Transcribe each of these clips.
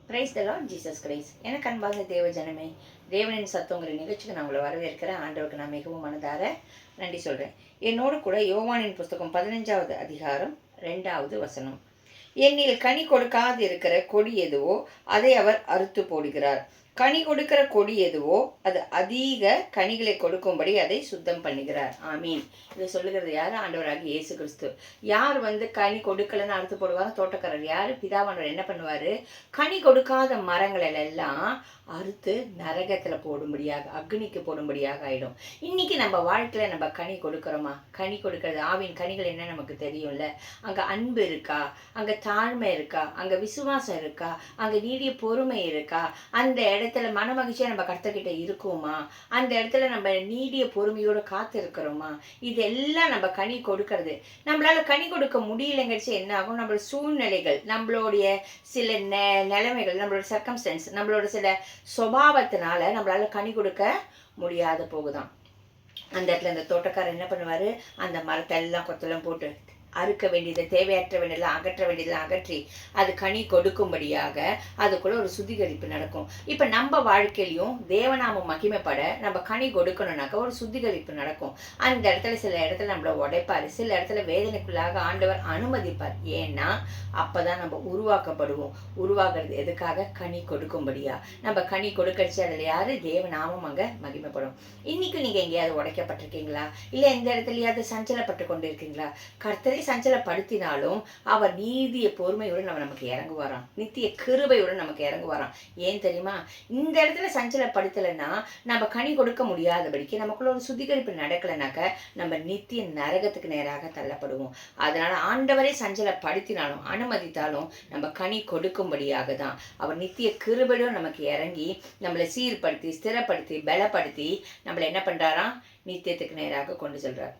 Praise the Lord Jesus Christ. எனக்கு அன்பார்ந்த தேவ ஜனமே, தேவனின் சத்தங்கிற நிகழ்ச்சிக்கு நான் உங்களை வரவேற்கிறேன். ஆண்டவருக்கு நான் மிகவும் மனதார நன்றி சொல்கிறேன். என்னோடு கூட யோவானின் புஸ்தகம் 15வது அதிகாரம் 2வது வசனம். என்னில் கனி கொடுக்காது இருக்கிற கொடி எதுவோ அதை அவர் அறுத்து போடுகிறார். கனி கொடுக்கிற கொடி எதுவோ அது அதிக கனிகளை கொடுக்கும்படி அதை சுத்தம் பண்ணுகிறார். ஆமீன். இதை சொல்லுகிறது யார்? ஆண்டவராகிய இயேசு கிறிஸ்து. யார் கனி கொடுக்கலன்னு அறுத்து போடுவாங்க? தோட்டக்காரர். யார்? பிதாவானவர் என்ன பண்ணுவார்? கனி கொடுக்காத மரங்கள் எல்லாம் அறுத்து நரகத்தில் போடும்படியாக, அக்னிக்கு போடும்படியாக ஆயிடும். இன்னைக்கு நம்ம வாழ்க்கையில் நம்ம கனி கொடுக்குறோமா? கனி கொடுக்கறது ஆவின் கனிகள் என்ன நமக்கு தெரியும்ல. அங்கே அன்பு இருக்கா? அங்கே தாழ்மை இருக்கா? அங்கே விசுவாசம் இருக்கா? அங்கே நீடிய பொறுமை இருக்கா? அந்த இடத்துல மனமகிழ்ச்சியாக நம்ம கர்த்தர்கிட்ட இருக்குமா? அந்த இடத்துல நம்ம நீடிய பொறுமையோடு காத்து இருக்கிறோமா? இதெல்லாம் நம்ம கனி கொடுக்கறது. நம்மளால கனி கொடுக்க முடியலைங்கிறச்சு என்ன ஆகும்? நம்மளோட சூழ்நிலைகள், நம்மளுடைய சில நிலைமைகள், நம்மளோட சர்க்கம்ஸ்டன்ஸ், நம்மளோட சில சுபாவத்தினால நம்மளால கனி கொடுக்க முடியாத போகுதான். அந்த இடத்துல இந்த தோட்டக்காரர் என்ன பண்ணுவாரு? அந்த மரத்தை எல்லாம் கொத்தெல்லாம் போட்டு அறுக்க வேண்டியதை, தேவையற்ற வேண்டியதெல்லாம் அகற்ற வேண்டியதெல்லாம் அகற்றி அது கனி கொடுக்கும்படியாக அதுக்குள்ள ஒரு சுத்திகரிப்பு நடக்கும். இப்போ நம்ம வாழ்க்கையிலையும் தேவநாமம் மகிமைப்பட நம்ம கனி கொடுக்கணும்னாக்க ஒரு சுத்திகரிப்பு நடக்கும். அந்த இடத்துல சில இடத்துல நம்மளை உடைப்பார், சில இடத்துல வேதனைக்குள்ளாக ஆண்டவர் அனுமதிப்பார். ஏன்னா அப்போதான் நம்ம உருவாக்கப்படுவோம். உருவாக்குறது எதுக்காக? கனி கொடுக்கும்படியா. நம்ம கனி கொடுக்கச்சு அதில் யாரு? தேவநாமம் அங்கே மகிமைப்படும். இன்னைக்கு நீங்கள் எங்கேயாவது உடைக்கப்பட்டிருக்கீங்களா? இல்லை எந்த இடத்துலையாவது சஞ்சலப்பட்டு கொண்டு இருக்கீங்களா? கர்த்தரை சஞ்சலப்படுத்தினாலும் அவர் நீதிய பொறுமையுடன் நமக்கு இறங்குவாராம். நித்திய கிருபையுடன் நமக்கு இறங்குவாராம். ஏன் தெரியுமா? இந்த இடத்துல சஞ்சலப்படுத்தலைன்னா நம்ம கனி கொடுக்க முடியாதபடிக்கு, நமக்குள்ள ஒரு சுத்திகரிப்பு நடக்கலைனாக்க நம்ம நித்திய நரகத்துக்கு நேராக தள்ளப்படுவோம். அதனால ஆண்டவரே சஞ்சலப்படுத்தினாலும் அனுமதித்தாலும் நம்ம கனி கொடுக்கும்படியாக தான் அவர் நித்திய கிருபையுடன் நமக்கு இறங்கி நம்மளை சீர்படுத்தி, ஸ்திரப்படுத்தி, பலப்படுத்தி நம்மளை என்ன பண்றாராம்? நித்தியத்துக்கு நேராக கொண்டு செல்றார்.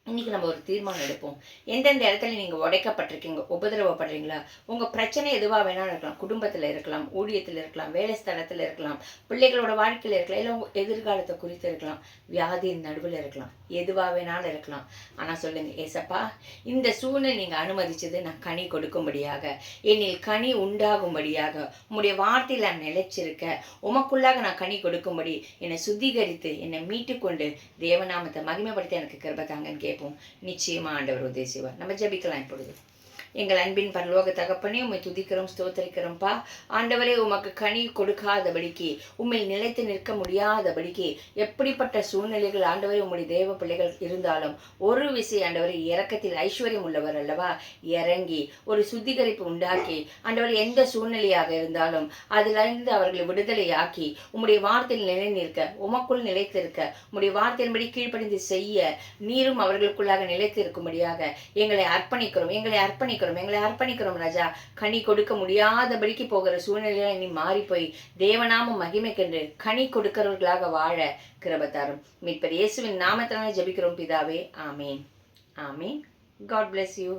இன்னைக்கு நம்ம ஒரு தீர்மானம் எடுப்போம். எந்தெந்த இடத்துல நீங்கள் உடைக்கப்பட்டிருக்கீங்க, உபதிரவப்படுறீங்களா? உங்கள் பிரச்சனை எதுவாக வேணாலும் இருக்கலாம். குடும்பத்தில் இருக்கலாம், ஊழியத்தில் இருக்கலாம், வேலை ஸ்தலத்தில் இருக்கலாம், பிள்ளைகளோட வாழ்க்கையில் இருக்கலாம், இல்லை உங்கள் எதிர்காலத்தை குறித்து இருக்கலாம், வியாதியின் நடுவில் இருக்கலாம், எதுவாக வேணாலும் இருக்கலாம். ஆனால் சொல்லுங்கள், ஏசப்பா இந்த சூழ்நிலை நீங்கள் அனுமதிச்சது நான் கனி கொடுக்கும்படியாக, என்னில் கனி உண்டாகும்படியாக, உங்களுடைய வார்த்தையில் நான் நிலைச்சிருக்க, உமக்குள்ளாக நான் கனி கொடுக்கும்படி என்னை சுத்திகரித்து என்னை மீட்டு கொண்டு தேவநாமத்தை மகிமைப்படுத்தி எனக்கு கிருபை தாங்கன்னு கேட்போம். நிச்சயமா ஆண்டவர் உதவி செய்வார். நம்ம ஜெபிக்கலாம் இப்பொழுது. எங்கள் அன்பின் பரலோக தகப்பனே, உம்மை துதிக்கிறோம், ஸ்தோத்தரிக்கிறோம்ப்பா. ஆண்டவரே, உமக்கு கனி கொடுக்காதபடிக்கு, உம்மில் நிலைத்து நிற்க முடியாதபடிக்கு எப்படிப்பட்ட சூழ்நிலைகள் ஆண்டவரே உம்முடைய தேவ பிள்ளைகள் இருந்தாலும் ஒரு விஷயம் ஆண்டவரே, இரக்கத்தில் ஐஸ்வர்யம் உள்ளவர் அல்லவா, இறங்கி ஒரு சுத்திகரிப்பு உண்டாக்கி ஆண்டவரே எந்த சூழ்நிலையாக இருந்தாலும் அதிலிருந்து அவர்களை விடுதலையாக்கி உம்முடைய வார்த்தையில் நிலை நிற்க, உமக்குள் நிலைத்திருக்க, உம்முடைய வார்த்தையின்படி கீழ்ப்படிந்து செய்ய நீரும் அவர்களுக்குள்ளாக நிலைத்து இருக்கும்படியாக எங்களை அர்ப்பணிக்கிறோம் ராஜா. கனி கொடுக்க முடியாதபடிக்கு போகிற சூழ்நிலையில நீ மாறி போய் தேவநாமம் மகிமைக்கென்று கனி கொடுக்கிறவர்களாக வாழ கிருபை தாரும். மீட்பர் இயேசுவின் நாமத்தினால ஜெபிக்கிறோம் பிதாவே. ஆமீன். ஆமீன். God bless you.